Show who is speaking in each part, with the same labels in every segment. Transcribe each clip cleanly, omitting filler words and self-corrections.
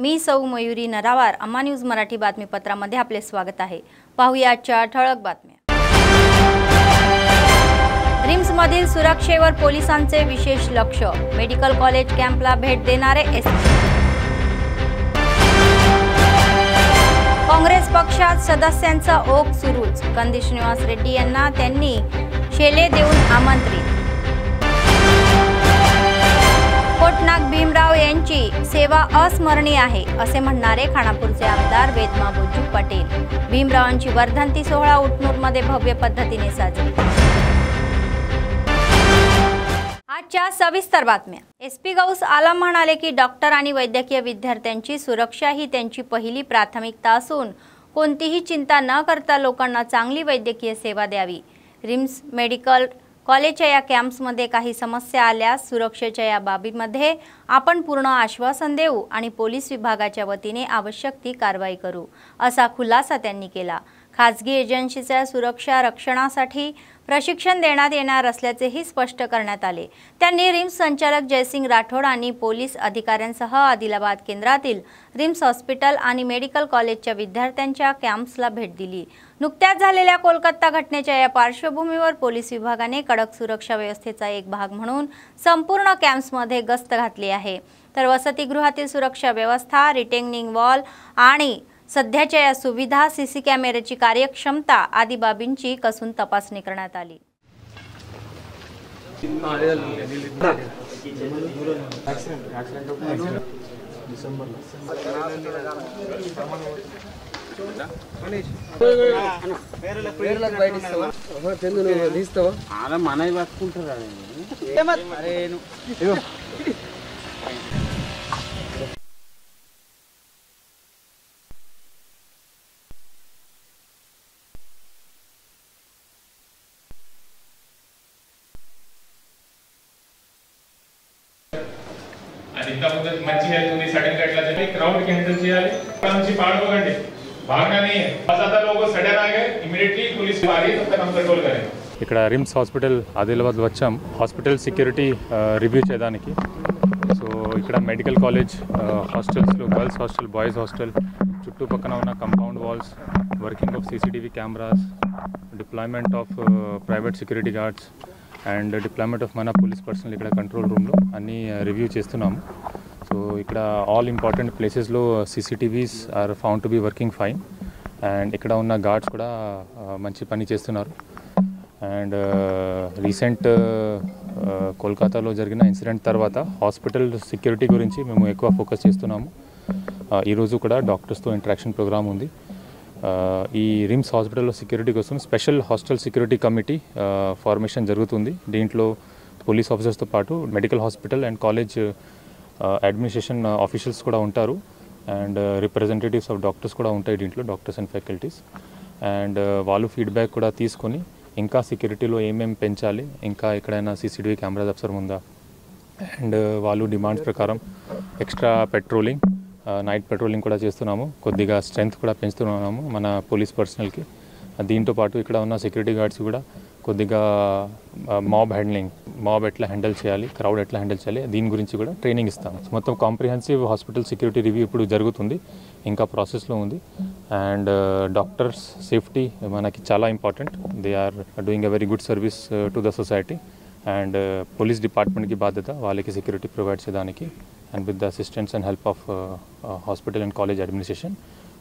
Speaker 1: मी सौ मयुरी नरावार, अम्मा न्यूज मराठी बातमीपत्रामध्ये आपले स्वागत आहे। पाहूया आजच्या ठळक बातम्या। रिम्स मधील सुरक्षेवर पोलिसांचे विशेष लक्ष, मेडिकल कॉलेज कॅम्पला भेट देणारे एसपी। काँग्रेस पक्षात सदस्यांचा ओघ सुरूच, कंदी श्रीनिवास रेड्डी यांना त्यांनी शेले देऊन आमंत्रित। कोटनाक भीमराव यांची सेवा अस्मरणीय आहे असे म्हणणारे खानापूरचे आमदार वेदमा बोजू पटेल। भीमरावांची वर्धंती सोहळा उटनूरमध्ये भव्य पद्धतीने साजरी। आजच्या सविस्तर बातम्या। एसपी गौस आलम म्हणाले की डॉक्टर आणि वैद्यकीय विद्यार्थ्यांची सुरक्षा ही त्यांची पहिली प्राथमिकता असून कोणतीही चिंता न करता लोकांना चांगली वैद्यकीय सेवा द्यावी। रिम्स मेडिकल कॉलेजच्या या कॅम्प्समध्ये काही समस्या आल्यास सुरक्षेच्या या बाबीमध्ये आपण पूर्ण आश्वासन देऊ आणि पोलीस विभागाच्या वतीने आवश्यक ती कारवाई करू, असा खुलासा त्यांनी केला। खासगी एजन्सीच्या सुरक्षा रक्षणासाठी प्रशिक्षण देण्यात येणार असल्याचेही स्पष्ट करण्यात आले। त्यांनी रिम्स संचालक जयसिंग राठोड आणि पोलीस अधिकाऱ्यांसह आदिलाबाद केंद्रातील रिम्स हॉस्पिटल आणि मेडिकल कॉलेजच्या विद्यार्थ्यांच्या कॅम्प्सला भेट दिली। नुकत्याच झालेल्या कोलकाता घटनेच्या या पार्श्वभूमीवर पोलीस विभागाने कडक सुरक्षा व्यवस्थेचा एक भाग म्हणून संपूर्ण कॅम्प्समध्ये गस्त घातली आहे। तर वसतिगृहातील सुरक्षा व्यवस्था, रिटेनिंग वॉल आणि सध्याच्या या सुविधा, सीसी कॅमेऱ्याची कार्यक्षमता आदी बाबींची कसून तपासणी करण्यात आली।
Speaker 2: మంచి హెల్త్ ఉంది, సడన్ గా ఇట్లా చెప్పి క్రౌడ్ కి హ్యాండిల్ చేయాలి। నుంచి పాడవకండి, भागना नहीं है। बहुत ज्यादा लोग सडन आ गए, इमीडिएटली पुलिस आ रही है, तब तक हम कंट्रोल करेंगे।
Speaker 3: ఇక్కడ రిమ్స్ హాస్పిటల్ ఆదిలాబాద్ వచ్చాం హాస్పిటల్ సెక్యూరిటీ రివ్యూ చేయడానికి। సో ఇక్కడ మెడికల్ కాలేజ్ హాస్టల్స్లో గర్ల్స్ హాస్టల్, బాయ్స్ హాస్టల్ చుట్టుపక్కన ఉన్న compound walls, working of CCTV cameras, deployment of private security guards and deployment of మన పోలీస్ పర్సనల్ ఇక్కడ కంట్రోల్ రూమ్లో అన్నీ రివ్యూ చేస్తున్నాము। సో ఇక్కడ ఆల్ ఇంపార్టెంట్ ప్లేసెస్లో CCTVs are found to be working fine and ఇక్కడ ఉన్న గార్డ్స్ కూడా మంచి పని చేస్తున్నారు। అండ్ రీసెంట్ కోల్కతాలో జరిగిన ఇన్సిడెంట్ తర్వాత హాస్పిటల్ సెక్యూరిటీ గురించి మేము ఎక్కువ ఫోకస్ చేస్తున్నాము। ఈరోజు కూడా డాక్టర్స్తో ఇంటరాక్షన్ ప్రోగ్రామ్ ఉంది। ఈ రిమ్స్ హాస్పిటల్లో సెక్యూరిటీ కోసం special hostel security committee formation జరుగుతుంది। దీంట్లో పోలీస్ ఆఫీసర్స్తో పాటు medical hospital and college administration officials కూడా ఉంటారు అండ్ రిప్రజెంటేటివ్స్ ఆఫ్ డాక్టర్స్ కూడా ఉంటాయి దీంట్లో, డాక్టర్స్ అండ్ ఫ్యాకల్టీస్। అండ్ వాళ్ళు ఫీడ్బ్యాక్ కూడా తీసుకొని ఇంకా సెక్యూరిటీలో ఏమేమి పెంచాలి, ఇంకా ఎక్కడైనా సీసీటీవీ కెమెరాస్ అవసరం ఉందా, అండ్ వాళ్ళు డిమాండ్స్ ప్రకారం ఎక్స్ట్రా పెట్రోలింగ్, నైట్ పెట్రోలింగ్ కూడా చేస్తున్నాము, కొద్దిగా స్ట్రెంగ్త్ కూడా పెంచుతున్నాము మన పోలీస్ పర్సనల్కి। దీంతో పాటు ఇక్కడ ఉన్న సెక్యూరిటీ గార్డ్స్ కూడా కొద్దిగా మాబ్ ఎట్లా హ్యాండిల్ చేయాలి, క్రౌడ్ ఎట్లా హ్యాండిల్ చేయాలి దీని గురించి కూడా ట్రైనింగ్ ఇస్తాము। మొత్తం కాంప్రిహెన్సివ్ హాస్పిటల్ సెక్యూరిటీ రివ్యూ ఇప్పుడు జరుగుతుంది, ఇంకా ప్రాసెస్లో ఉంది। అండ్ డాక్టర్స్ సేఫ్టీ మనకి చాలా important, they are doing a very good service to the society and police డిపార్ట్మెంట్కి బాధ్యత వాళ్ళకి సెక్యూరిటీ ప్రొవైడ్ చేయడానికి। And with the assistance and help of hospital and college administration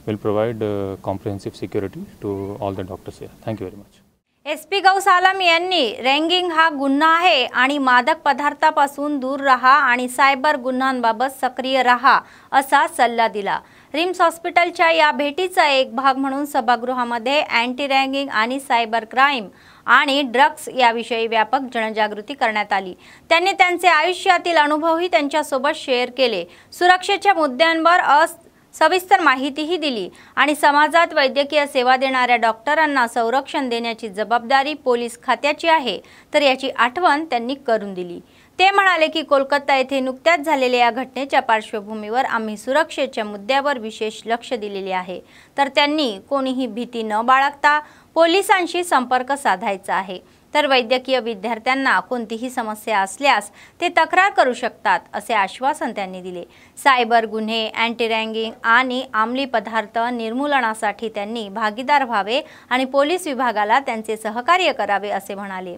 Speaker 3: will provide comprehensive security to all the doctors here. Thank you very much.
Speaker 1: SP Gaus Alam यांनी ragging हा गुन्हा आहे आणि मादक पदार्थापासून दूर राहा आणि सायबर गुन्ह्यांबाबत सक्रिय राहा असा सल्ला दिला। रिम्स हॉस्पिटलच्या या भेटीचा एक भाग म्हणून सभागृहामध्ये अँटी रँगिंग आणि सायबर क्राईम आणि ड्रग्स याविषयी व्यापक जनजागृती करण्यात आली। त्यांनी त्यांचे आयुष्यातील अनुभवही त्यांच्यासोबत शेअर केले, सुरक्षेच्या मुद्द्यांवर सविस्तर माहितीही दिली आणि समाजात वैद्यकीय सेवा देणाऱ्या डॉक्टरांना संरक्षण देण्याची जबाबदारी पोलीस खात्याची आहे तर याची आठवण त्यांनी करून दिली। ते म्हणाले की कोलकाता येथे नुकत्याच झालेल्या या घटनेच्या पार्श्वभूमीवर आम्ही सुरक्षेच्या मुद्द्यावर विशेष लक्ष दिलेले आहे, तर त्यांनी कोणीही भीती न बाळगता पोलिसांशी संपर्क साधायचा आहे। तर वैद्यकीय विद्यार्थ्यांना कोणतीही समस्या असल्यास ते तक्रार करू शकतात असे आश्वासन त्यांनी दिले। सायबर गुन्हे, अँटी रॅगिंग आणि अंमली पदार्थ निर्मूलनासाठी त्यांनी भागीदार व्हावे आणि पोलीस विभागाला त्यांचे सहकार्य करावे असे म्हणाले।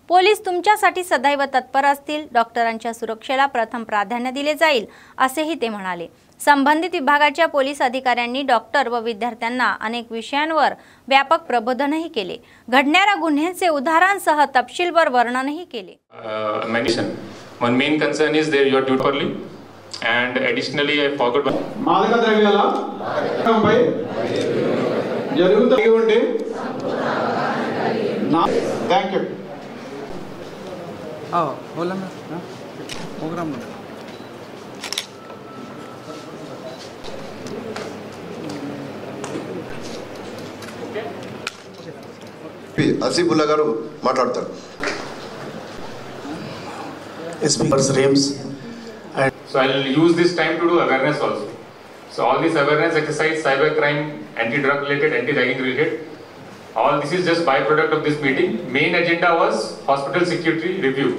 Speaker 1: पोलीस तुमच्यासाठी सदैव तत्पर असतील, डॉक्टरांच्या सुरक्षेला प्रथम प्राधान्य दिले जाईल असेही ते म्हणाले। संबंधित विभागाच्या पोलीस अधिकाऱ्यांनी डॉक्टर व विद्यार्थ्यांना अनेक विषयांवर व्यापक प्रबोधनही केले। घडणाऱ्या गुन्ह्यांचे उदाहरणांसह तपशीलवार वर्णनही केले।
Speaker 2: One main concern is there you are dutifully and additionally I forgot
Speaker 4: మాదక ద్రవ్యాల పై జరుగుతున్నటువంటి థ్యాంక్ యూ
Speaker 5: बोला ना प्रोग्राम
Speaker 6: అసీఫుల్లా గారు మాట్లాడతారు।
Speaker 2: So I'll use this time to do awareness also. So all this awareness exercise, cyber crime, anti-drug related, anti-ragging related, all this is just byproduct of this meeting. Main agenda was hospital security review.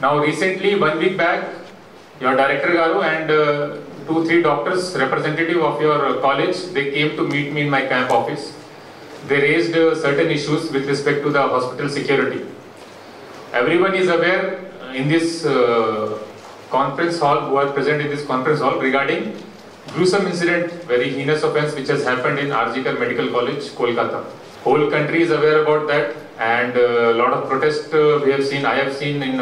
Speaker 2: Now recently, 1 week back, your director Garu and 2-3 doctors, representative of your college, they came to meet me in my camp office. They raised certain issues with respect to the hospital security. Everyone is aware in this conference hall, who are present in this conference hall, regarding gruesome incident, very heinous offense which has happened in RG Kar Medical College, Kolkata. Whole country is aware about that, and a lot of protest we have seen. I have seen in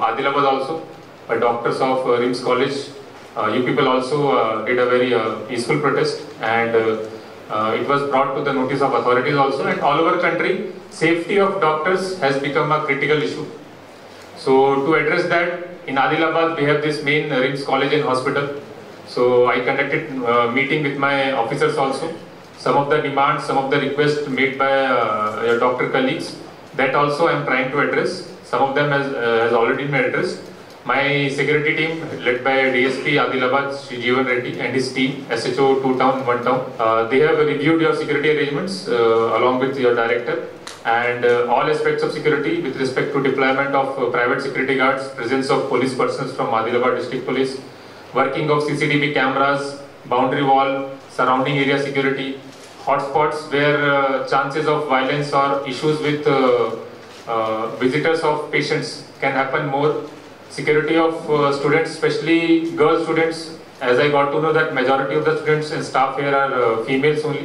Speaker 2: Adilabad also, by doctors of RIMS College. You people also did a very peaceful protest, and it was brought to the notice of authorities also. And all over country, safety of doctors has become a critical issue. So to address that, in Adilabad we have this main RIMS College and Hospital. So I conducted meeting with my officers also. Some of the demands, some of the requests made by your doctor colleagues, that also I am trying to address. Some of them has already been addressed. My security team, led by DSP Adilabad, Shri Jeevan Reddy and his team, SHO 2 town, 1 town, they have reviewed your security arrangements along with your director, and all aspects of security with respect to deployment of private security guards, presence of police persons from Adilabad District Police, working of CCTV cameras, boundary wall, surrounding area security, hotspots where chances of violence or issues with visitors of patients can happen more, security of students, especially girl students, as I got to know that majority of the students and staff here are females only,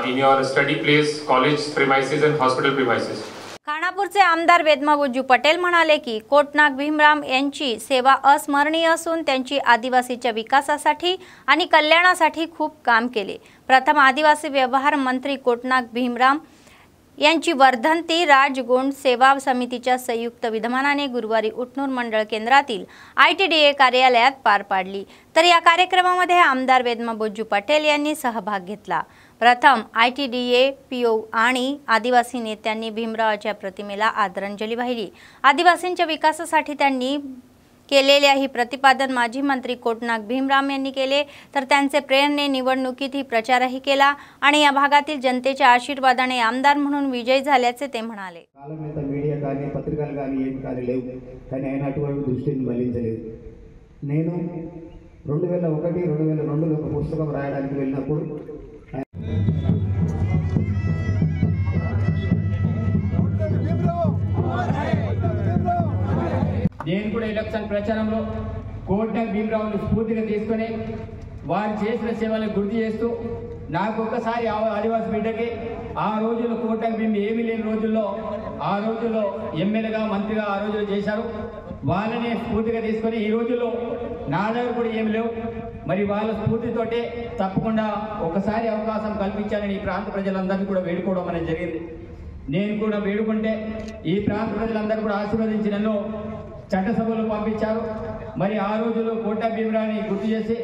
Speaker 2: in your study place, college premises and hospital premises.
Speaker 1: खानापूरचे आमदार वेदमाबुज्जू पटेल म्हणाले की कोटनाक भीमराम यांची सेवा अस्मरणीय असून त्यांची आदिवासीच्या विकासासाठी आणि कल्याणासाठी खूप काम केले। प्रथम आदिवासी व्यवहार मंत्री कोटनाक भीमराम यांची वर्धंती राजगोंड सेवा समितीच्या संयुक्त विद्यमानाने गुरुवारी उटनूर मंडळ केंद्रातील ITDA कार्यालयात पार पाडली। तर या कार्यक्रमामध्ये आमदार वेदमाबुज्जू पटेल यांनी सहभाग घेतला। प्रथम ITDA PO आणि आदिवासी नेत्यांनी भीमरावाच्या प्रतिमेला आदरांजली वाहिली। आदिवासींच्या विकासासाठी त्यांनी केलेले ही प्रतिपादन माजी मंत्री कोटनाक भीमराम यांनी केले। तर त्यांचे प्रेरणे निवडणुकीत ही प्रचारही केला आणि या भागातील जनतेच्या आशीर्वादाने आमदार म्हणून विजयी झाल्याचे ते म्हणाले।
Speaker 7: కాలమేత మీడియా కానీ పత్రికలు కానీ ఏం కానీ లేవు, కానీ ఆయన అటువంటి దృష్టిని మళ్లించలేదు। నేను 2001-2002లో ఒక పుస్తకం రాయడానికి వెళ్ళినప్పుడు
Speaker 8: నేను కూడా ఎలక్షన్ ప్రచారంలో కోటనాక్ భీమరావును స్ఫూర్తిగా తీసుకొని వారు చేసిన సేవలను గుర్తు చేస్తూ నాకు ఒక్కసారి ఆదివాసీ బిడ్డకి ఆ రోజుల్లో కోటనాక్ భీమ్ ఏమీ లేని రోజుల్లో ఆ రోజుల్లో ఎమ్మెల్యేగా మంత్రిగా ఆ రోజుల్లో చేశారు। వాళ్ళని స్ఫూర్తిగా తీసుకొని ఈ రోజుల్లో నా దగ్గర కూడా ఏమి లేవు, మరి వాళ్ళ స్ఫూర్తితోటే తప్పకుండా ఒకసారి అవకాశం కల్పించాలని ఈ ప్రాంత ప్రజలందరినీ కూడా వేడుకోవడం అనేది జరిగింది। నేను కూడా వేడుకుంటే ఈ ప్రాంత ప్రజలందరూ కూడా ఆశీర్వదించి నన్ను చట్టసభలో పంపించారు। మరి ఆ రోజుల్లో కోటనాక్ భీమరావుని గుర్తు చేసి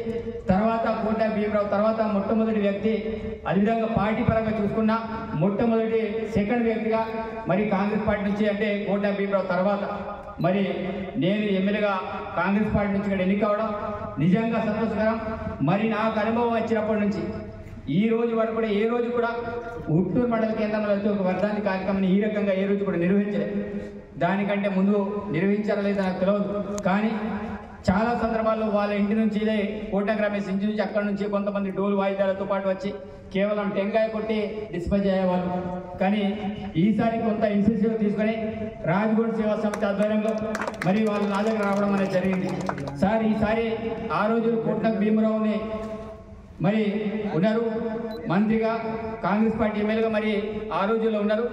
Speaker 8: తర్వాత కోటనాక్ భీమరావు తర్వాత మొట్టమొదటి వ్యక్తి, అదేవిధంగా పార్టీ పరంగా చూసుకున్న మొట్టమొదటి సెకండ్ వ్యక్తిగా మరి కాంగ్రెస్ పార్టీ నుంచి అంటే కోటనాక్ భీమరావు తర్వాత మరి నేను ఎమ్మెల్యేగా కాంగ్రెస్ పార్టీ నుంచి ఇక్కడ ఎన్నికవడం నిజంగా సంతోషకరం। మరి నాకు అనుభవం వచ్చినప్పటి నుంచి ఈ రోజు వరకు కూడా ఏ రోజు కూడా ఉట్టూరు మండల కేంద్రంలో అయితే ఒక వర్ధాంతి కార్యక్రమాన్ని ఈ రకంగా ఏ రోజు కూడా నిర్వహించలేదు. దానికంటే ముందు నిర్వహించారా లేదా నాకు తెలియదు, కానీ చాలా సందర్భాల్లో వాళ్ళ ఇంటి నుంచి ఇదే కోటకు రమేష్ ఇంటి నుంచి అక్కడ నుంచి కొంతమంది డోలు వాయిద్యాలతో పాటు వచ్చి కేవలం టెంకాయ కొట్టి డిస్పాచ్ అయ్యేవాళ్ళు. కానీ ఈసారి కొంత ఇన్సెన్సివ్ తీసుకొని రాజ్కోట్ సేవా సంస్థ ఆధ్వర్యంలో మరి వాళ్ళు నా దగ్గర రావడం అనేది జరిగింది. సార్ ఈసారి ఆ రోజు కోటకు భీమరావుని మరి ఉన్నారు మంత్రిగా, కాంగ్రెస్ పార్టీ ఎమ్మెల్యేగా మరి ఆ రోజుల్లో ఉన్నారు.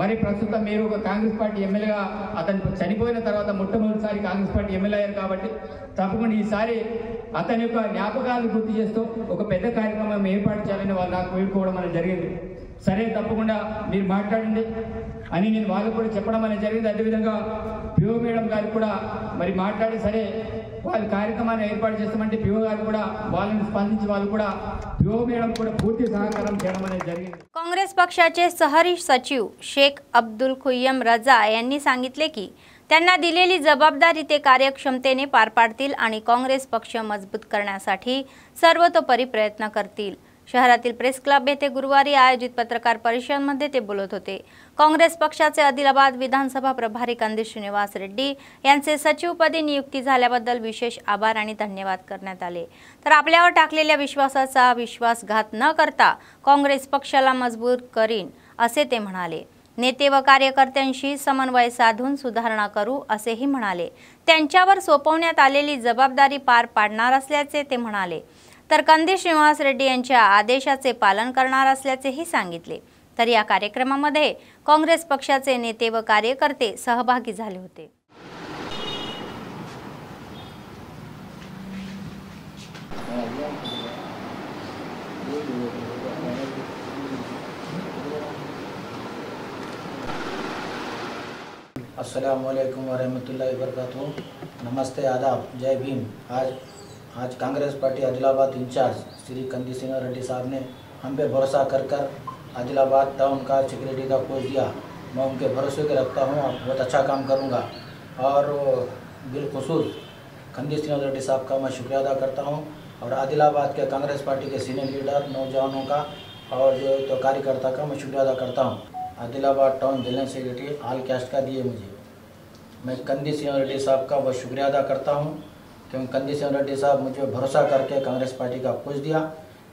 Speaker 8: మరి ప్రస్తుతం మీరు ఒక కాంగ్రెస్ పార్టీ ఎమ్మెల్యేగా అతను చనిపోయిన తర్వాత మొట్టమొదటిసారి కాంగ్రెస్ పార్టీ ఎమ్మెల్యే అయ్యారు కాబట్టి తప్పకుండా ఈసారి అతని యొక్క జ్ఞాపకాలను గుర్తు చేస్తూ ఒక పెద్ద కార్యక్రమం ఏర్పాటు చేయాలని వాళ్ళు నాకు వేడుకోవడం అనేది జరిగింది. సరే తప్పకుండా మీరు మాట్లాడండి అని నేను వాళ్ళకు కూడా చెప్పడం అనేది జరిగింది. అదేవిధంగా పిఓ మేడం గారికి కూడా మరి మాట్లాడి సరే వాళ్ళ కార్యక్రమాన్ని ఏర్పాటు చేస్తామంటే పిఓ గారు కూడా వాళ్ళని स्पंदिंచి వాళ్ళు కూడా पिओ మేడం కూడా పూర్తి సహకారం చేయడం అనేది జరిగింది.
Speaker 1: काँग्रेस पक्षाचे सहरी सचिव शेख अब्दुल खुय्यम रजा यांनी सांगितले की त्यांना दिलेली जबाबदारी ते कार्यक्षमतेने पार पाडतील आणि काँग्रेस पक्ष मजबूत करण्यासाठी सर्वतोपरी प्रयत्न करतील. शहरातील प्रेस क्लब येथे गुरुवारी आयोजित पत्रकार परिषदेमध्ये ते बोलत होते. काँग्रेस पक्षाचे आदिलाबाद विधानसभा प्रभारी कंदी श्रीनिवास रेड्डी यांचे सचिवपदी नियुक्ती झाल्याबद्दल विशेष आभार आणि धन्यवाद करण्यात आले. तर आपल्यावर टाकलेल्या विश्वासाचा विश्वासघात न करता काँग्रेस पक्षाला मजबूत करीन असे ते म्हणाले. नेते व कार्यकर्त्यांशी समन्वय साधून सुधारणा करू असेही म्हणाले. त्यांच्यावर सोपवण्यात आलेली जबाबदारी पार पाडणार असल्याचे ते म्हणाले. तर कंदी श्रीनिवास रेड्डी यांच्या आदेशाचे पालन करणार असल्याचेही सांगितले. तर या कार्यक्रमामध्ये काँग्रेस पक्षाचे नेते व कार्यकर्ते सहभागी झाले होते.
Speaker 9: अस्सलाम वालेकुम वरहमतुल्लाहि वबरकातुहू। नमस्ते, आदाब, जय भीम। आज कांग्रेस पार्टी आदिलाबाद इंचार्ज श्री कंदी श्रीनिवास रेड्डी साहब ने हम पे भरोसा कर आदिलाबाद टाउन का सिक्योरिटी का पोस्ट दिया। मैं उनके भरोसे के रखता हूँ, बहुत अच्छा काम करूँगा और बिलखुसूस कंदी श्रीनिवास रेड्डी साहब का मैं शुक्रिया अदा करता हूँ और आदिलाबाद के कांग्रेस पार्टी के सीनियर लीडर नौजवानों का और जो तो कार्यकर्ता का मैं शुक्रिया अदा करता हूँ। Adilabad town general secretary all cast का दिए मुझे, मैं कंदी श्रीनिवास रेड्डी साहब का बहुत शुक्रिया अदा करता हूँ क्योंकि कंदी श्रीनिवास रेड्डी साहब मुझे भरोसा करके कांग्रेस पार्टी का पोस्ट दिया।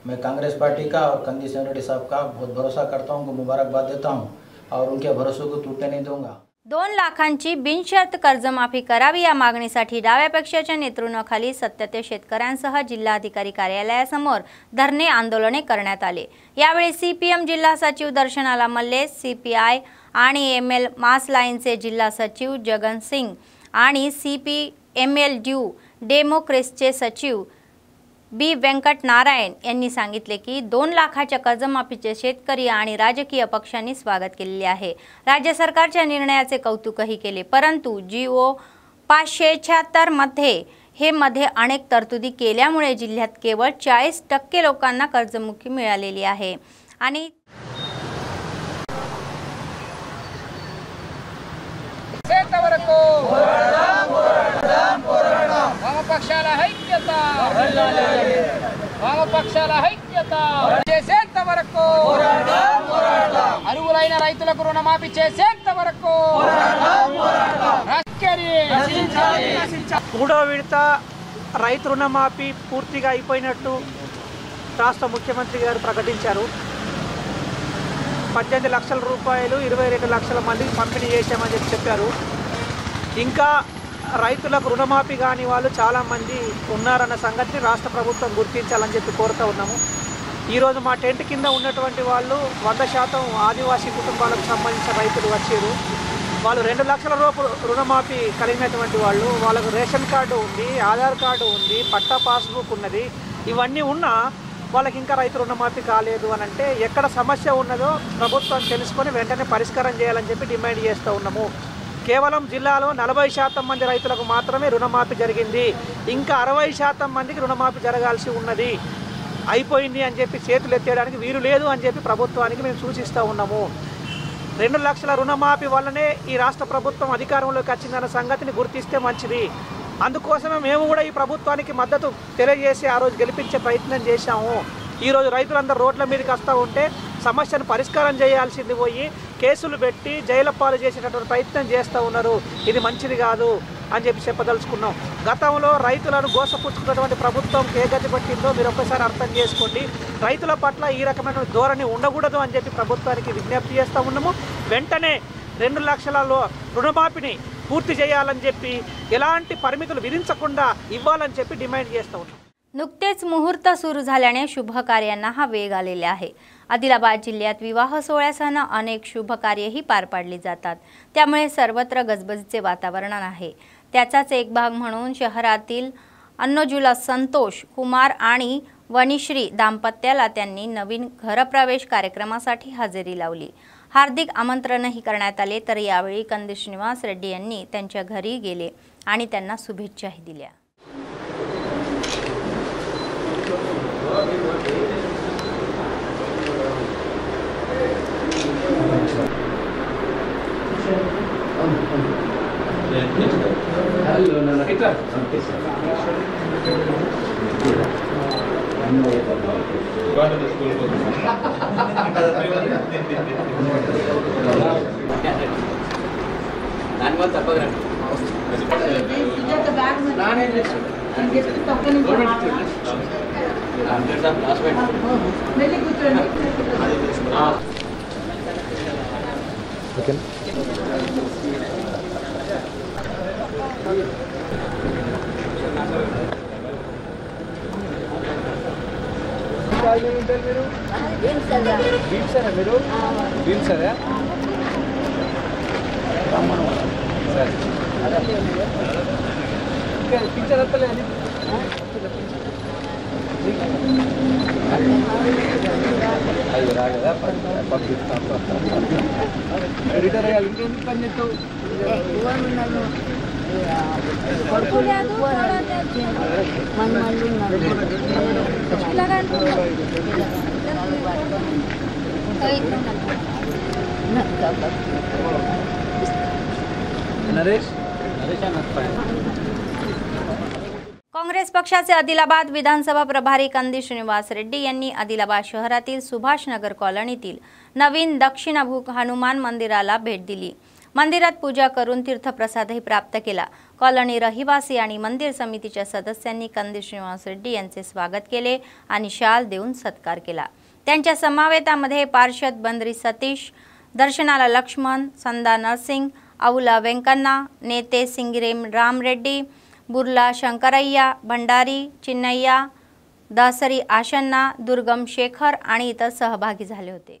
Speaker 9: मैं कांग्रेस पार्टी का और कंदी श्रीनिवास रेड्डी साहब का बहुत भरोसा करता हूँ, उनको मुबारकबाद देता हूँ और उनके भरोसे को टूटने नहीं दूंगा।
Speaker 1: 2 लाखांची बिनशर्त कर्जमाफी करावी या मागणीसाठी डाव्या पक्षाच्या नेतृत्वाखाली सत्तेत शेतकऱ्यांसह जिल्हाधिकारी कार्यालयासमोर धरणे आंदोलने करण्यात आले. यावेळी सीपीएम जिल्हा सचिव दर्शनाला मल्ले, सीपीआय आणि एमएल मास लाईनचे जिल्हा सचिव जगन सिंग आणि सीपीएमएल ड्यू डेमोक्रेसचे सचिव बी वेंकट नारायण यांनी सांगितले की 2 लाखाच्या कर्जमाफीचे शेतकरी आणि राजकीय पक्षांनी स्वागत केलेले आहे. राज्य सरकारच्या निर्णयाचे कौतुकही केले, परंतु जीओ 576 मध्ये अनेक तरतुदी केल्यामुळे जिल्ह्यात केवळ 40% लोकांना कर्जमुक्ती मिळालेली आहे आणि
Speaker 8: అరువులైన రైతులకు రుణమాఫీ చేసేంత వరకు
Speaker 10: మూడో విడత రైతు రుణమాఫీ పూర్తిగా అయిపోయినట్టు రాష్ట్ర ముఖ్యమంత్రి గారు ప్రకటించారు. 18 లక్షల రూపాయలు 22 లక్షల మందికి పంపిణీ చేశామని చెప్పారు. ఇంకా రైతులకు రుణమాఫీ కాని వాళ్ళు చాలామంది ఉన్నారన్న సంగతిని రాష్ట్ర ప్రభుత్వం గుర్తించాలని చెప్పి కోరుతూ ఉన్నాము. ఈరోజు మా టెంట్ కింద ఉన్నటువంటి వాళ్ళు 100% ఆదివాసీ కుటుంబాలకు సంబంధించిన రైతులు వచ్చారు. వాళ్ళు 2 లక్షల రూపాయలు రుణమాఫీ కలిగినటువంటి వాళ్ళు, వాళ్ళకు రేషన్ కార్డు ఉంది, ఆధార్ కార్డు ఉంది, పట్టా పాస్బుక్ ఉన్నది. ఇవన్నీ ఉన్నా వాళ్ళకి ఇంకా రైతు రుణమాఫీ కాలేదు అని అంటే ఎక్కడ సమస్య ఉన్నదో ప్రభుత్వం తెలుసుకొని వెంటనే పరిష్కారం చేయాలని చెప్పి డిమాండ్ చేస్తూ ఉన్నాము. కేవలం జిల్లాలో 40% మంది రైతులకు మాత్రమే రుణమాఫీ జరిగింది. ఇంకా 60% మందికి రుణమాఫీ జరగాల్సి ఉన్నది. అయిపోయింది అని చెప్పి చేతులు ఎత్తేయడానికి వీలు లేదు అని చెప్పి ప్రభుత్వానికి మేము సూచిస్తూ ఉన్నాము. 2 లక్షల రుణమాఫీ వల్లనే ఈ రాష్ట్ర ప్రభుత్వం అధికారంలోకి వచ్చిందన్న సంగతిని గుర్తిస్తే మంచిది. అందుకోసమే మేము కూడా ఈ ప్రభుత్వానికి మద్దతు తెలియజేసి ఆ రోజు గెలిపించే ప్రయత్నం చేశాము. ఈరోజు రైతులందరూ రోడ్ల మీదకి వస్తూ ఉంటే సమస్యను పరిష్కారం చేయాల్సింది పోయి కేసులు పెట్టి జైలు పాలు చేసేటటువంటి ప్రయత్నం చేస్తూ ఉన్నారు. ఇది మంచిది కాదు అని చెప్పదలుచుకున్నాం. గతంలో రైతులను గోసపుచ్చుకున్నటువంటి ప్రభుత్వం ఏ గతి పట్టిందో మీరు ఒక్కసారి అర్థం చేసుకోండి. రైతుల పట్ల ఈ రకమైన ధోరణి ఉండకూడదు అని చెప్పి ప్రభుత్వానికి విజ్ఞప్తి చేస్తూ ఉన్నాము. వెంటనే 2 లక్షలలో రుణమాఫీని పూర్తి చేయాలని చెప్పి एलांटी परिमिతులు विधिंचకుండా ఇవ్వాలని చెప్పి डिमांड చేస్తూ ఉన్నాం.
Speaker 1: नुकतेच मुहूर्त सुरू झाल्याने शुभ कार्यांना हा वेग आलेला आहे. आदिलाबाद जिल्ह्यात विवाह सोहळ्यासह अनेक शुभ कार्यही पार पाडली जातात. त्यामुळे सर्वत्र गजबजीचे वातावरण आहे. त्याचाच एक भाग म्हणून शहरातील अन्नजुला संतोष कुमार आणि वनिश्री दाम्पत्याला त्यांनी नवीन घरप्रवेश कार्यक्रमासाठी हजेरी लावली. हार्दिक आमंत्रणही करण्यात आले. तर यावेळी कंदी श्रीनिवास रेड्डी यांनी त्यांच्या घरी गेले आणि त्यांना शुभेच्छाही दिल्या. काँग्रेस पक्षाचे आदिलाबाद विधानसभा प्रभारी कंदी श्रीनिवास रेड्डी यांनी आदिलाबाद शहरातील सुभाष नगर कॉलनीतील नवीन दक्षिणाभिमुख हनुमान मंदिराला भेट दिली. मंदिरात पूजा करून तीर्थप्रसादही प्राप्त केला. कॉलनी रहिवासी आणि मंदिर समितीच्या सदस्यांनी कंदी श्रीनिवास रेड्डी यांचे स्वागत केले आणि शाल देऊन सत्कार केला. त्यांच्या समवेतामध्ये पार्षद बंद्री सतीश, दर्शनाला लक्ष्मण, संदा नरसिंग, अवुला वेंकन्ना, नेते सिंगिरेम राम रेड्डी, बुर्ला शंकरय्या, भंडारी चिन्नय्या, दासरी आशन्ना, दुर्गम शेखर आणि इतर सहभागी झाले होते.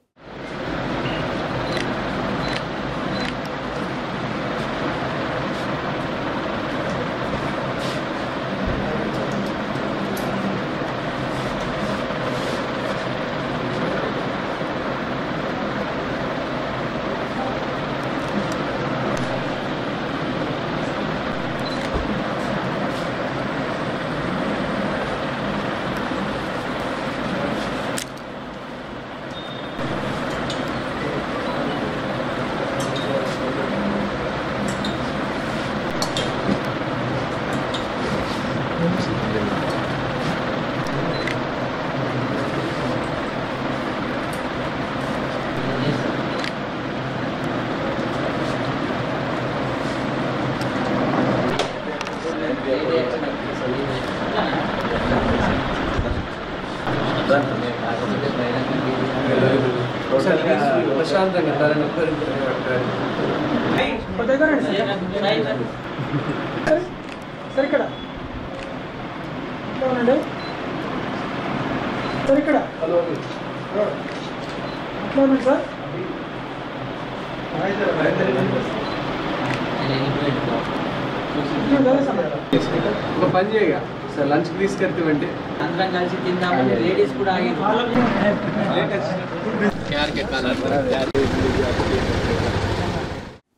Speaker 5: लंच प्लीज करते बंटे अंदर కలిసి తిందామని లేడీస్ కూడా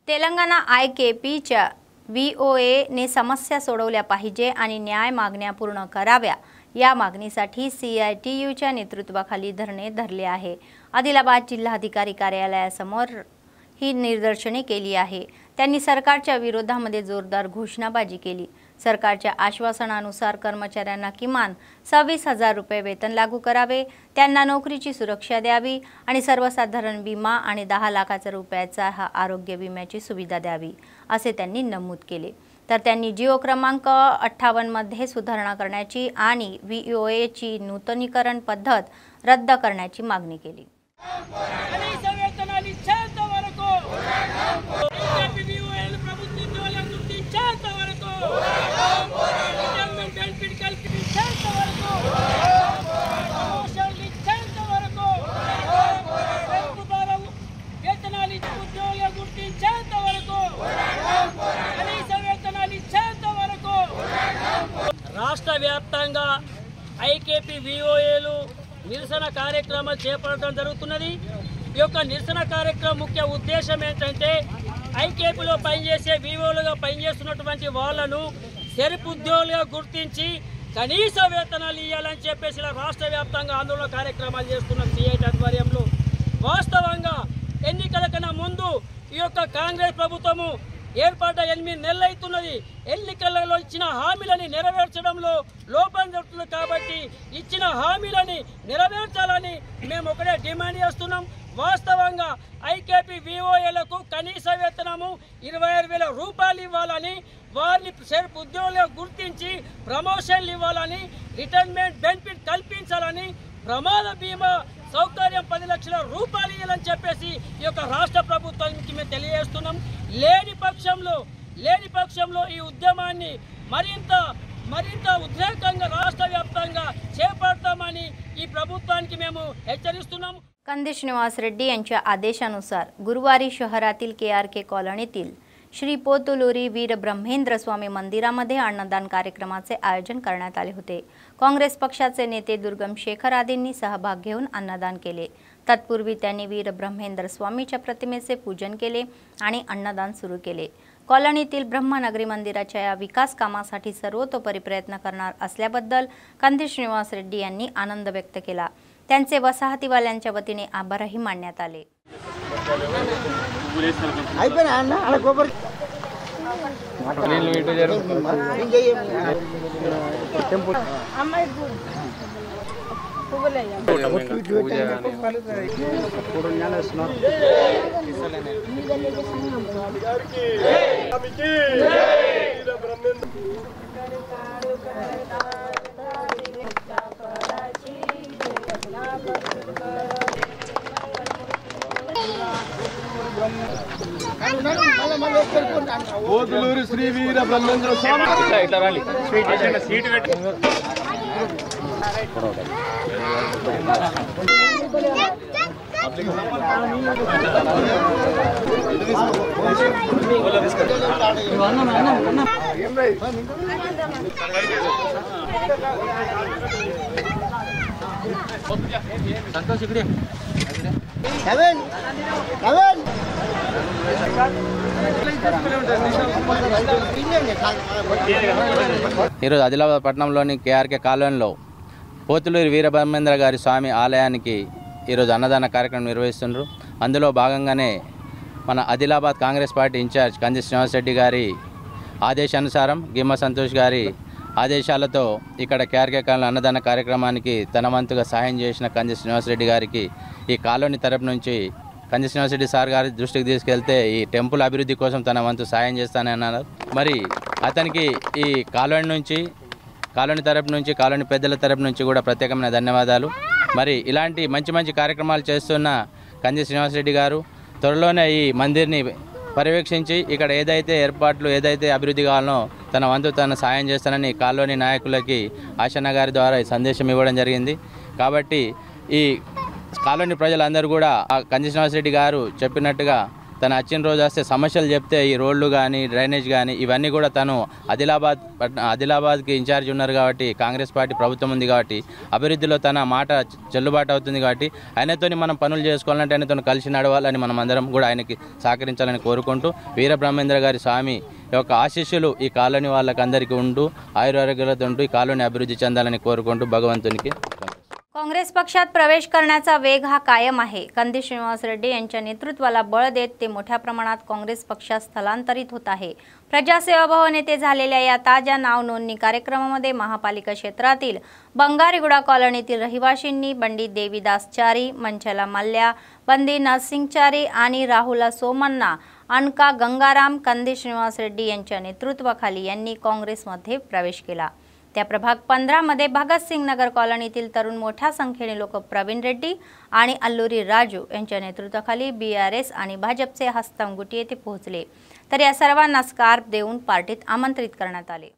Speaker 1: तेलंगणा IKPच्या VOA ने समस्या सोडवल्या पाहिजे आणि न्याय मागण्या पूर्ण कराव्या या मागणीसाठी CITUच्या नेतृत्वाखाली धरणे धरले आहे. आदिलाबाद जिल्हाधिकारी कार्यालयासमोर ही निदर्शने केली आहे. त्यांनी सरकारच्या विरोधामध्ये जोरदार घोषणाबाजी केली. सरकारच्या आश्वासनानुसार कर्मचाऱ्यांना किमान 26,000 रुपये वेतन लागू करावे, त्यांना नोकरीची सुरक्षा द्यावी आणि सर्वसाधारण विमा आणि 10 लाखाचा रुपयाचा आरोग्य विम्याची सुविधा द्यावी असे त्यांनी नमूद केले। तर त्यांनी जिओ क्रमांक 58 मध्ये सुधारणा करण्याची आणि VOAची नूतनीकरण पद्धत रद्द करण्याची मागणी केली।
Speaker 11: రాష్ట్ర వ్యాప్తంగా ఐకేపీ VOAలు నిరసన కార్యక్రమాలు చేపట్టడం జరుగుతున్నది। ఈ యొక్క నిరసన కార్యక్రమం ముఖ్య ఉద్దేశం ఏంటంటే ఐకేపీలో పనిచేసే VOAలుగా పనిచేస్తున్నటువంటి వాళ్ళను సెల్ఫ్ ఉద్యోగులుగా గుర్తించి కనీస వేతనాలు ఇవ్వాలని చెప్పేసి రాష్ట్ర వ్యాప్తంగా ఆందోళన కార్యక్రమాలు చేస్తున్న సిఐటి ఆధ్వర్యంలో వాస్తవంగా ఎన్నికల కన్నా ముందు ఈ యొక్క కాంగ్రెస్ ప్రభుత్వము ఏర్పడ్డ 8 నెలలు అవుతున్నది। ఎన్నికలలో ఇచ్చిన హామీలని నెరవేర్చడంలో లోపం జరుగుతుంది కాబట్టి ఇచ్చిన హామీలని నెరవేర్చాలని మేము ఒకటే డిమాండ్ చేస్తున్నాం। వాస్తవంగా ఐకేపీ VOAలకు కనీస వేతనము 26,000 రూపాయలు ఇవ్వాలని, వారిని సెల్ఫ్ ఉద్యోగులుగా గుర్తించి ప్రమోషన్లు ఇవ్వాలని, రిటైర్మెంట్ బెనిఫిట్ కల్పించాలని, ప్రమాద బీమా సౌకర్యం 10 లక్షల రూపాయలు ఇవ్వాలని చెప్పేసి ఈ యొక్క రాష్ట్ర ప్రభుత్వానికి మేము తెలియజేస్తున్నాం। లేని పక్షంలో ఈ उद्यमाన్ని మరింత उद्रेకంగా రాష్ట్ర వ్యాప్తంగా చేపడతామని ఈ ప్రభుత్వానికి మేము హెచ్చరిస్తున్నాం।
Speaker 1: कंदेश निवास रेड्डी यांच्या आदेशानुसार गुरुवारी शहरातील KRK कॉलनीतील श्री पोतुलुरी वीर ब्रह्मेंद्र स्वामी मंदिरामध्ये अन्नदान कार्यक्रमाचे आयोजन करण्यात आले होते। काँग्रेस पक्षाचे नेते दुर्गम शेखर आदींनी सहभाग घेऊन अन्नदान केले। तत्पूर्वी त्यांनी वीर ब्रह्मेंद्र स्वामीच्या प्रतिमेचे पूजन केले आणि अन्नदान सुरू केले। कॉलनीतील ब्रह्मनगरी मंदिराच्या या विकास कामासाठी सर्वतोपरी प्रयत्न करणार असल्याबद्दल कंदेश निवास रेड्डी यांनी आनंद व्यक्त केला। त्यांचे वसाहतीवाल्यांच्या वतीने आभारही मानण्यात आले।
Speaker 12: పోతులూరి శ్రీ వీర బ్రహ్మేంద్ర స్వామి సీట్ పెట్టి
Speaker 5: సంతోష్ ఇక్కడే
Speaker 13: ఈరోజు ఆదిలాబాద్ పట్టణంలోని KRK కాలనీలో పోతులూరి వీరబ్రహ్మేంద్ర గారి స్వామి ఆలయానికి ఈరోజు అన్నదాన కార్యక్రమం నిర్వహిస్తున్నారు। అందులో భాగంగానే మన ఆదిలాబాద్ కాంగ్రెస్ పార్టీ ఇన్ఛార్జ్ కంది శ్రీనివాస్ రెడ్డి గారి ఆదేశానుసారం గిమ్మ సంతోష్ గారి ఆదేశాలతో ఇక్కడ KRK కాలనీ అన్నదాన కార్యక్రమానికి తన వంతుగా సహాయం చేసిన కంది శ్రీనివాస్ రెడ్డి గారికి ఈ కాలనీ తరపు నుంచి కంది శ్రీనివాస్ రెడ్డి సార్ గారి దృష్టికి తీసుకెళ్తే ఈ టెంపుల్ అభివృద్ధి కోసం తన వంతు సాయం చేస్తానని అన్నారు। మరి అతనికి ఈ కాలనీ తరపు నుంచి కాలనీ పెద్దల తరపు నుంచి కూడా ప్రత్యేకమైన ధన్యవాదాలు। మరి ఇలాంటి మంచి కార్యక్రమాలు చేస్తున్న కంది శ్రీనివాస్ రెడ్డి గారు త్వరలోనే ఈ మందిర్ని పర్యవేక్షించి ఇక్కడ ఏదైతే అభివృద్ధి కావాలనో తన వంతు తన సాయం చేస్తానని కాలనీ నాయకులకి ఆశన్న గారి ద్వారా ఈ సందేశం ఇవ్వడం జరిగింది। కాబట్టి ఈ కాలనీ ప్రజలందరూ కూడా కంది శ్రీనివాస్ రెడ్డి గారు చెప్పినట్టుగా తన వచ్చిన రోజు వస్తే సమస్యలు చెప్తే ఈ రోడ్లు కానీ డ్రైనేజ్ కానీ ఇవన్నీ కూడా తను ఆదిలాబాద్కి ఇన్ఛార్జ్ ఉన్నారు కాబట్టి కాంగ్రెస్ పార్టీ ప్రభుత్వం ఉంది కాబట్టి అభివృద్ధిలో తన మాట చెల్లుబాటు అవుతుంది కాబట్టి ఆయనతోని మనం పనులు చేసుకోవాలంటే ఆయనతో కలిసి నడవాలని మనం అందరం కూడా ఆయనకి సహకరించాలని కోరుకుంటూ వీరబ్రహ్మేంద్ర గారి స్వామి యొక్క ఆశీస్సులు ఈ కాలనీ వాళ్ళకందరికీ ఉంటూ ఆయురారోగ్యాలతో ఉంటూ ఈ కాలనీ అభివృద్ధి చెందాలని కోరుకుంటూ భగవంతునికి
Speaker 1: काँग्रेस पक्षात प्रवेश करण्याचा वेग हा कायम आहे. कंदी श्रीनिवास रेड्डी यांच्या नेतृत्वाला बळ देत ते मोठ्या प्रमाणात काँग्रेस पक्षात स्थलांतरित होत आहे. प्रजासेवाभाव नेते झालेल्या या ताज्या नाव नोंदणी कार्यक्रमामध्ये महापालिका क्षेत्रातील बंगारीगुडा कॉलनीतील रहिवाशींनी पंडित देवीदास चारी, मंचला मल्ल्या, बंदी नरसिंगचारी आणि राहुला सोमन्ना, अनका गंगाराम, कंदी श्रीनिवास रेड्डी यांच्या नेतृत्वाखाली यांनी काँग्रेसमध्ये प्रवेश केला. त्या प्रभाग 15 मध्ये भगतसिंग नगर कॉलनीतील तरुण मोठ्या संख्येने लोक प्रवीण रेड्डी आणि अल्लुरी राजू यांच्या नेतृत्वाखाली BRS आणि भाजपचे हस्तंगुटी येथे पोहोचले. तर या सर्वांना स्कार्फ देऊन पार्टीत आमंत्रित करण्यात आले.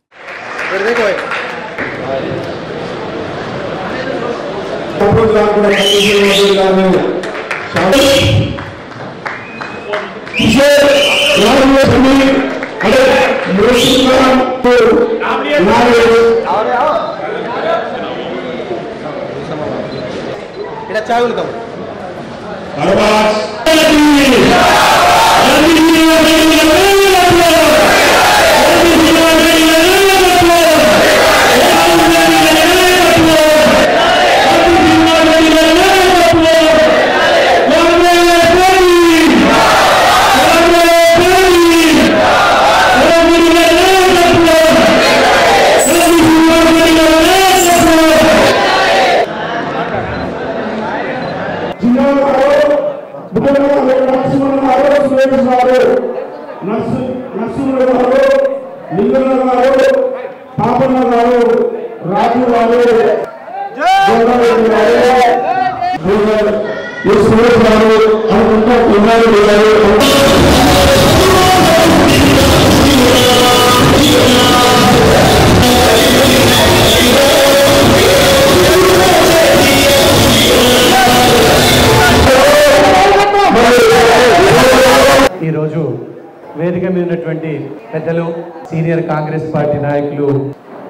Speaker 14: వేదిక మీద ఉన్నటువంటి పెద్దలు సీనియర్ కాంగ్రెస్ పార్టీ నాయకులు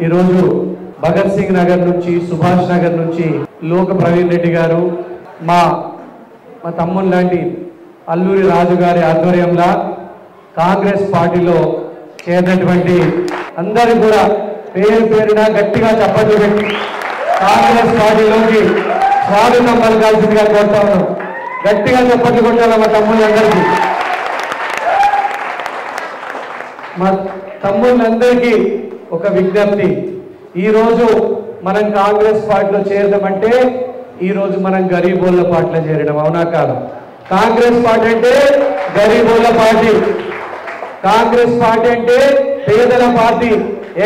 Speaker 14: ఈరోజు భగత్ సింగ్ నగర్ నుంచి సుభాష్ నగర్ నుంచి లోక ప్రవీణ్ రెడ్డి గారు మా తమ్ముడు లాంటి అల్లూరి రాజు గారి ఆధ్వర్యంలో కాంగ్రెస్ పార్టీలో చేరినటువంటి అందరికీ కూడా పేరు పేరున గట్టిగా చప్పట్లు పెట్టి కాంగ్రెస్ పార్టీలోకి స్వాగతం పలకాల్సిందిగా కోరుతా ఉన్నాం. గట్టిగా చప్పట్లు కొట్టాలి మా తమ్ముళ్ళందరికీ. మా తమ్ముళ్ళందరికీ ఒక విజ్ఞప్తి, ఈరోజు మనం కాంగ్రెస్ పార్టీలో చేరదామంటే ఈరోజు మనం గరీబోళ్ళ పార్టీలో చేరడం, అవునా కాదు? కాంగ్రెస్ పార్టీ అంటే గరీబోళ్ళ పార్టీ, కాంగ్రెస్ పార్టీ అంటే పేదల పార్టీ.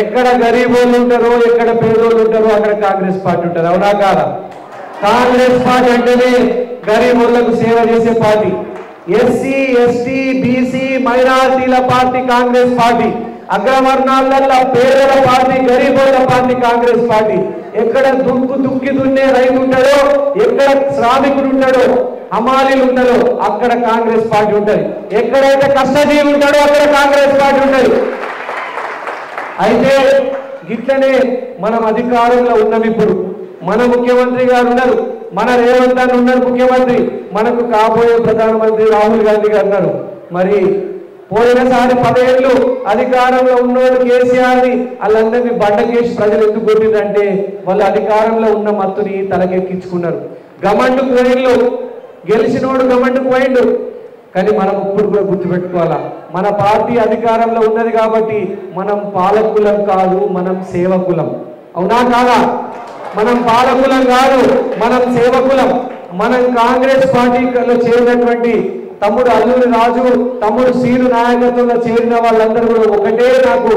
Speaker 14: ఎక్కడ గరీబోళ్ళు ఉంటారో, ఎక్కడ పేదోళ్ళు ఉంటారో అక్కడ కాంగ్రెస్ పార్టీ ఉంటుంది, అవునా కాదా? కాంగ్రెస్ పార్టీ అంటేనే గరీబోళ్లకు సేవ చేసే పార్టీ. ఎస్సీ ఎస్టీ బీసీ మైనారిటీల పార్టీ కాంగ్రెస్ పార్టీ. అగ్రవర్ణాల పేదల పార్టీ, గరీబోళ్ళ పార్టీ కాంగ్రెస్ పార్టీ. ఎక్కడ దుక్కి దున్నే రైతు ఉంటాడో, ఎక్కడ శ్రామికుడు ఉంటాడో, హమాలీలు ఉంటారో అక్కడ కాంగ్రెస్ పార్టీ ఉంటుంది. ఎక్కడైతే కష్టజీవి ఉంటాడో అక్కడ కాంగ్రెస్ పార్టీ ఉంటుంది. అయితే గిట్లనే మనం అధికారంలో ఉన్నాం. ఇప్పుడు మన ముఖ్యమంత్రి గారు ఉన్నారు, మన రేవంత్ రెడ్డి ఉన్నారు ముఖ్యమంత్రి, మనకు కాబోయే ప్రధానమంత్రి రాహుల్ గాంధీ గారు ఉన్నారు. మరి పోయినసారి 10 ఏళ్ళు అధికారంలో ఉన్నోడు కేసీఆర్ని వాళ్ళందరినీ బండకేసి ప్రజలు ఎందుకు కొట్టిందంటే వాళ్ళు అధికారంలో ఉన్న మత్తుని తలకెక్కించుకున్నారు. గమండుకు పోయిండు, గెలిచినోడు గమండుకు పోయిండు. కానీ మనం ఇప్పుడు కూడా గుర్తుపెట్టుకోవాలా, మన పార్టీ అధికారంలో ఉన్నది కాబట్టి మనం పాలకులం కాదు, మనం సేవకులం, అవునా కాదా? మనం పాలకులం కాదు, మనం సేవకులం. మనం కాంగ్రెస్ పార్టీలో చేరినటువంటి తమ్ముడు అల్లూరి రాజు, తమ్ముడు సీను నాయకత్వంలో చేరిన వాళ్ళందరూ కూడా ఒకటే నాకు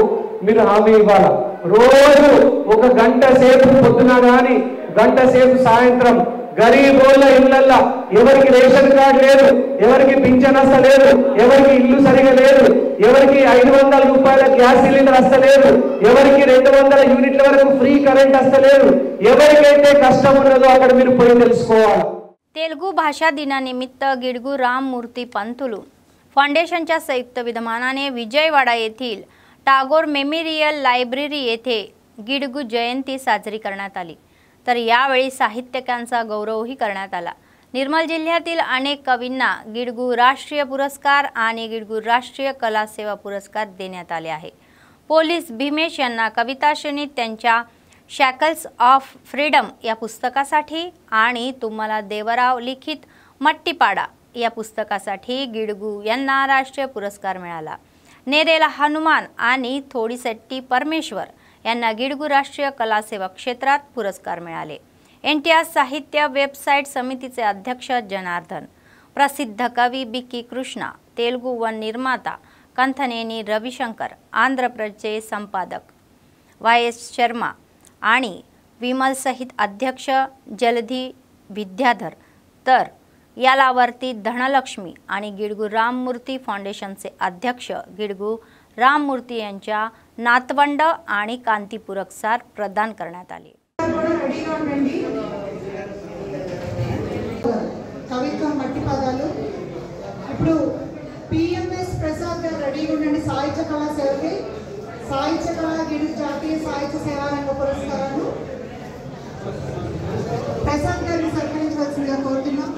Speaker 14: మీరు హామీ ఇవ్వాలా. రోజు 1 గంట సేపు పొద్దున కానీ, గంట సేపు సాయంత్రం గరీబోళ్ళ ఇళ్లల్లో ఎవరికి రేషన్ కార్డు లేదు, ఎవరికి పింఛన్ వస్తలేదు, ఎవరికి ఇల్లు సరిగా లేదు, ఎవరికి 500 రూపాయల గ్యాస్ సిలిండర్ వస్తలేదు, ఎవరికి 200 యూనిట్ల వరకు ఫ్రీ కరెంట్ వస్తలేదు. ఎవరికైతే కష్టం ఉన్నదో అక్కడ మీరు పోయి తెలుసుకోవాలి.
Speaker 1: तेलुगू भाषा दिनानिमित्त गिडगू राममूर्ती पंतुलू फाउंडेशनच्या संयुक्त विद्यमानाने विजयवाडा येथील टागोर मेमोरियल लायब्ररी येथे गिडगू जयंती साजरी करण्यात आली. तर यावेळी साहित्यिकांचा गौरवही करण्यात आला. निर्मल जिल्ह्यातील अनेक कवींना गिडगू राष्ट्रीय पुरस्कार आणि गिडगू राष्ट्रीय कला सेवा पुरस्कार देण्यात आले आहे. पोलीस भीमेश यांना कविता श्रेणीत त्यांच्या शॅकल्स ऑफ फ्रीडम या पुस्तकासाठी आणि तुम्हाला देवराव लिखित मट्टीपाडा या पुस्तकासाठी गिडगू यांना राष्ट्रीय पुरस्कार मिळाला. नेरेला हनुमान आणि थोडीसेट्टी परमेश्वर यांना गिडगू राष्ट्रीय कला सेवा क्षेत्रात पुरस्कार मिळाले. NTR साहित्य वेबसाईट समितीचे अध्यक्ष जनार्दन, प्रसिद्ध कवी बिकी कृष्णा, तेलुगू वन निर्माता कंथनेनी रविशंकर, आंध्र प्रदेशचे संपादक YS शर्मा आणि विमल सहित अध्यक्ष जलधी विद्याधर, तर यालावरती धनलक्ष्मी आणि गिडगू राममूर्ती फाउंडेशनचे अध्यक्ष गिडगू राममूर्ती यांच्या नातवंड आणि कांती पुरस्कार प्रदान करण्यात आले.
Speaker 15: కవిత్వం మట్టి పదాలు. ఇప్పుడు PMS ప్రసాద్ గారు రెడీగా ఉండండి. సాహిత్య కళా సేవకి సాహిత్య కళా గిడుగు జాతీయ సాహిత్య సేవా రంగ పురస్కారాలు ప్రసాద్ గారిని సత్కరించవలసిందిగా కోరుతున్నాం.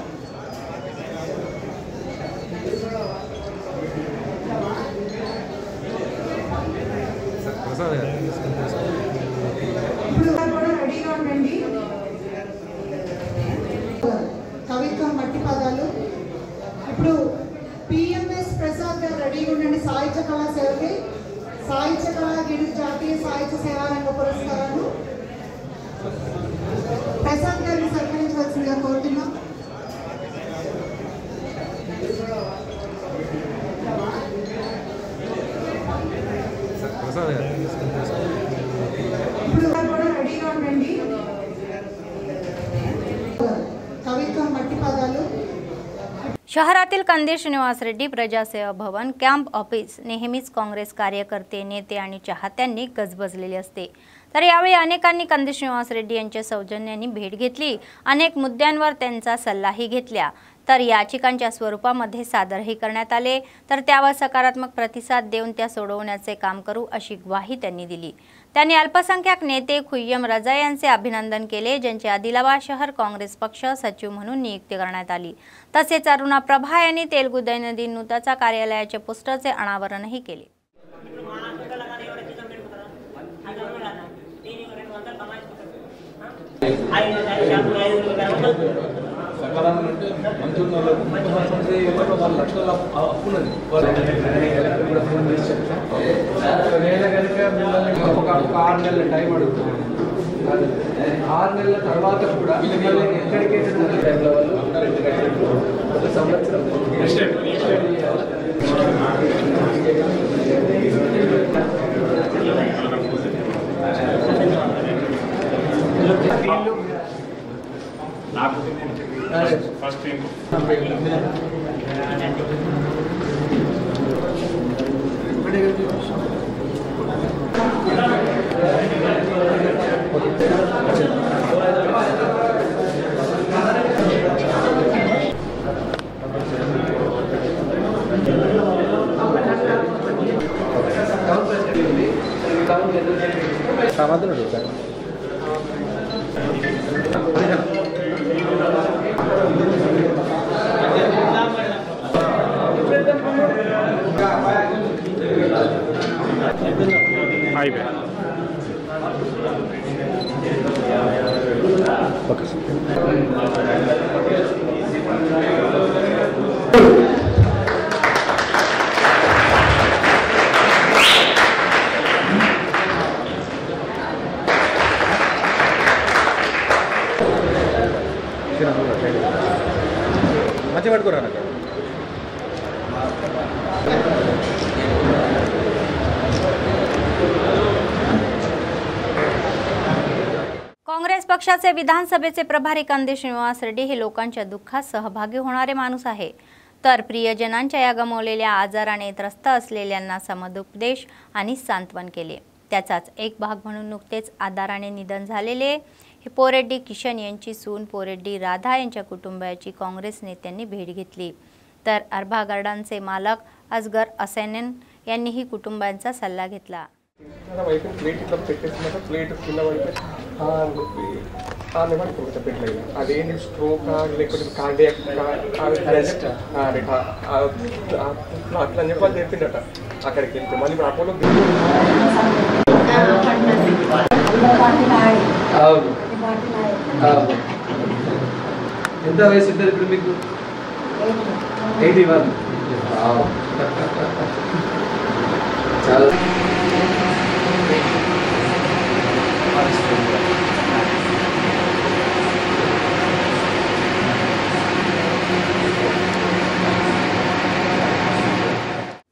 Speaker 15: ఇప్పుడు కూడా రెడీగా ఉండండి. కవిత్వం మట్టి పదాలు. ఇప్పుడు PMS ప్రసాద్ గారు రెడీగా ఉండండి. సాహిత్య కళా సేవకి సాహిత్య కళా గిడుగు జాతీయ సాహిత్య సేవా రంగ పురస్కారాలు ప్రసాద్ గారిని సత్కరించవలసిందిగా కోరుతున్నాం. ఇప్పుడు కూడా రెడీగా ఉండండి. కవిత్వం మట్టి పదాలు.
Speaker 1: शहरातील कंदीर श्रीनिवास रेड्डी प्रजासेवा भवन कॅम्प ऑफिस नेहमीच काँग्रेस कार्यकर्ते, नेते आणि चाहत्यांनी गजबजलेले असते. तर यावेळी अनेकांनी कंदीर श्रीनिवास रेड्डी यांच्या सौजन्याने भेट घेतली. अनेक मुद्द्यांवर त्यांचा सल्लाही घेतला. तर याचिकांच्या स्वरूपामध्ये सादरही करण्यात आले. तर त्यावर सकारात्मक प्रतिसाद देऊन त्या सोडवण्याचे काम करू अशी ग्वाही त्यांनी दिली. त्यांनी अल्पसंख्याक नेते खुय्यम रजा यांचे अभिनंदन केले, ज्यांचे आदिलाबाद शहर काँग्रेस पक्ष सचिव म्हणून नियुक्ती करण्यात आली. तसेच अरुणा प्रभा यांनी तेलुगू दैनंदिन नूताचा कार्यालयाच्या पोस्टरचे अनावरणही केले.
Speaker 14: టైం అడుగుతున్నాను. 6 నెలల తర్వాత కూడా ఎక్కడికి టైంలో ఒక సంవత్సరం
Speaker 2: ఫస్ట్
Speaker 3: हाईवे మంచి పట్టుకోరా
Speaker 1: काँग्रेस पक्षाचे विधानसभेचे प्रभारी कंदीर श्रीनिवास रेड्डी हे लोकांच्या दुःखात सहभागी होणारे माणूस आहे. तर प्रियजनांच्या या गमावलेल्या आजाराने त्रस्त असलेल्यांना समदुपदेश आणि सांत्वन केले. त्याचाच एक भाग म्हणून नुकतेच आजाराने निधन झालेले हे पोरेड्डी किशन यांची सून पोरेड्डी राधा यांच्या कुटुंबाची काँग्रेस नेत्यांनी भेट घेतली. तर अर्भा गार्डनचे मालक असगर असैनन यांनीही कुटुंबांचा सल्ला घेतला.
Speaker 12: ప్లేట్ ఇట్లా పెట్టేసినాక ప్లేట్ కింద పడితే పడుకోవచ్చు పెట్టలేదు. అదేంటి స్ట్రోక్ లేకపోతే కార్డియాక్ అరెస్ట్ అట్లా అని చెప్పి చెప్పిండట. అక్కడికి వెళ్తే మళ్ళీ అపోలో
Speaker 14: ఎంత వయసు ఉంటుంది ఇప్పుడు మీకు? 81. చాలా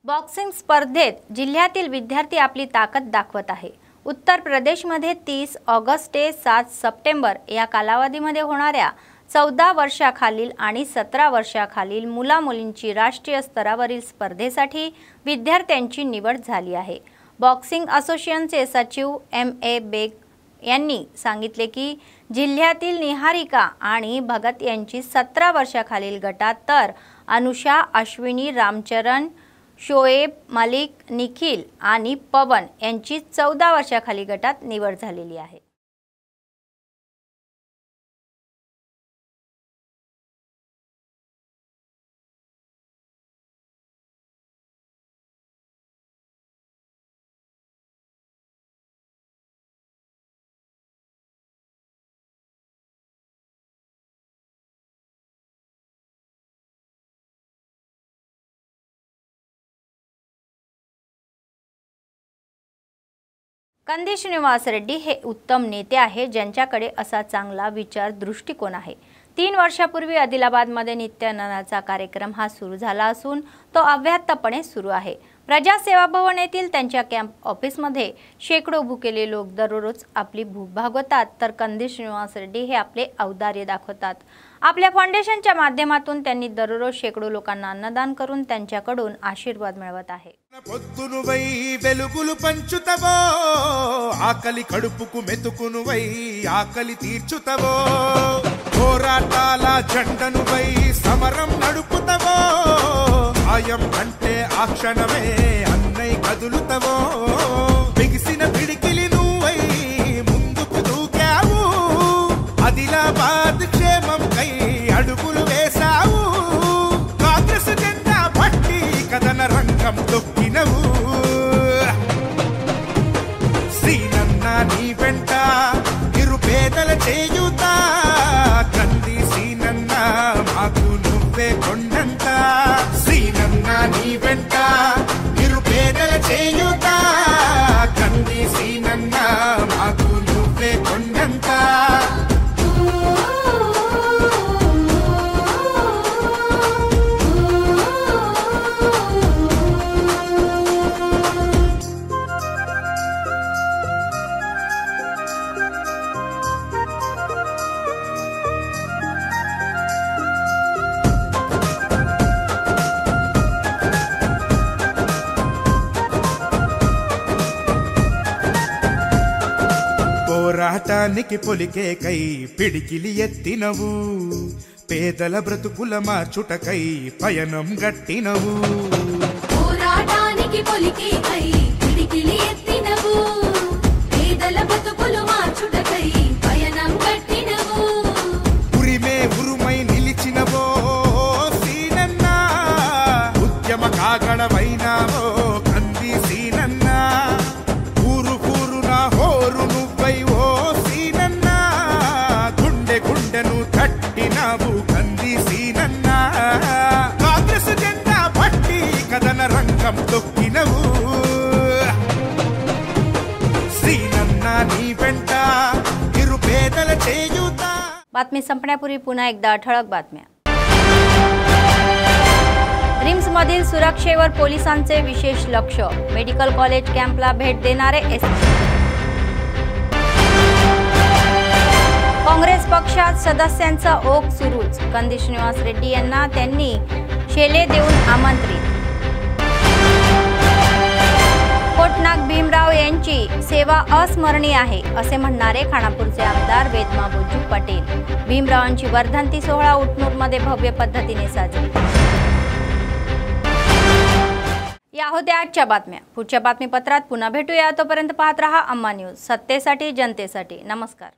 Speaker 1: बॉक्सिंग स्पर्धेत जिल्ह्यातील विद्यार्थी आपली ताकद दाखवत आहे। उत्तर प्रदेशमध्ये 30 ऑगस्ट ते 7 सप्टेंबर या कालावधीमध्ये होणाऱ्या 14 वर्षाखालील आणि 17 वर्षाखालील मुला-मुलींची राष्ट्रीय स्तरावरील स्पर्धेसाठी विद्यार्थ्यांची निवड झाली आहे। बॉक्सिंग असोसिएशनचे सचिव MA बेग यांनी सांगितले की जिल्ह्यातील निहारिका आणि भगत यांची 17 वर्षाखालील गटात तर अनुषा, अश्विनी, रामचरण, शोएब, मलिक, निखिल आणि पवन यांची 14 वर्षाखाली गटात निवड झालेली आहे। कंदी श्रीनिवास रेड्डी हे उत्तम नेते आहे ज्यांच्याकडे असा चांगला विचार दृष्टिकोन आहे। 3 वर्षापूर्वी आदिलाबादमध्ये नित्यानंदाचा कार्यक्रम हा सुरू झाला असून तो अव्याहतपणे सुरू आहे। प्रजासेवा भवन येथील त्यांच्या कॅम्प ऑफिसमध्ये शेकडो भुकेले लोक दररोज आपली भूक भागवतात तर कंदी श्रीनिवास रेड्डी हे आपले औदार्य दाखवतात। आपल्या फाउंडेशनच्या माध्यमातून त्यांनी दररोज शेकडो लोकांना अन्नदान करून त्यांच्याकडून आशीर्वाद मिळवत आहे।
Speaker 16: పొద్దునువై వెలుగులు పంచుతవో ఆకలి కడుపుకు మెతుకునువై ఆకలి తీర్చుతవో పోరాటాల జెండనువై సమరం నడుపుతవో ఆయం అంటే ఆ క్షణమే అన్నై కదులుతవో బిగిసిన పిడికిలి నువ్వై ముందుకు దూకావు ఆదిలాబాద్ క్షేమం కై అడుగులు వేశావు కాంగ్రెస్ జెండా పట్టి కదన రంగం తొక్కినవు శ్రీనన్న నీ వెంట నిరుపేదల చేయుత కంది శ్రీనన్న మాకు నువ్వే కొండంత శ్రీనన్న నీ వెంట నిరుపేదల చేయుత కంది శ్రీనన్న మాకు నువ్వే కొండంత పోరాటానికి పొలికేకై పిడికిలి ఎత్తినవు పేదల బ్రతుకుల మార్చుటకై పయనం గట్టినవు
Speaker 17: పోరాటానికి పొలికేకై పిడికిలి ఎత్తినవు పేదల బ్రతుకులు మార్చుటకై పయనం గట్టినవు
Speaker 16: ఉరిమే ఉరుమై నిలిచినవో సీనన్న ఉద్యమ కాగడవైనావో కంది సీనన్న ఊరు ఊరున హోరు నువ్వై ఓ సీనన్న గుండె గుండెను తట్టినావు కంది సీనన్న కాంగ్రెస్ జెండా పట్టి కదన రంగం తొక్కినవు సీనన్న నీ వెంట నిరుపేదల చేయుత।
Speaker 1: बातमी संपण्यापूर्वी पुन्हा एकदा ठळक बातम्या। रिम्स मधील सुरक्षेवर पोलिसांचे विशेष लक्ष, मेडिकल कॉलेज कॅम्पला भेट देणारे एसपी। काँग्रेस पक्षात सदस्यांचा ओघ सुरूच, कंदी श्रीनिवास रेड्डी यांना त्यांनी शेले देऊन आमंत्रित। कोटनाक भीमराव यांची सेवा अस्मरणीय आहे असे म्हणणारे खानापूरचे आमदार वेदमाबोजी पटेल। भीमरावांची वर्धंती सोहळा उटनूरमध्ये भव्य पद्धतीने साजरी। या होत्या आजच्या बातम्या। पुढच्या बातमीपत्रात पुन्हा भेटूया, तोपर्यंत पाहत रहा अम्मा न्यूज, सत्तेसाठी जनतेसाठी। नमस्कार।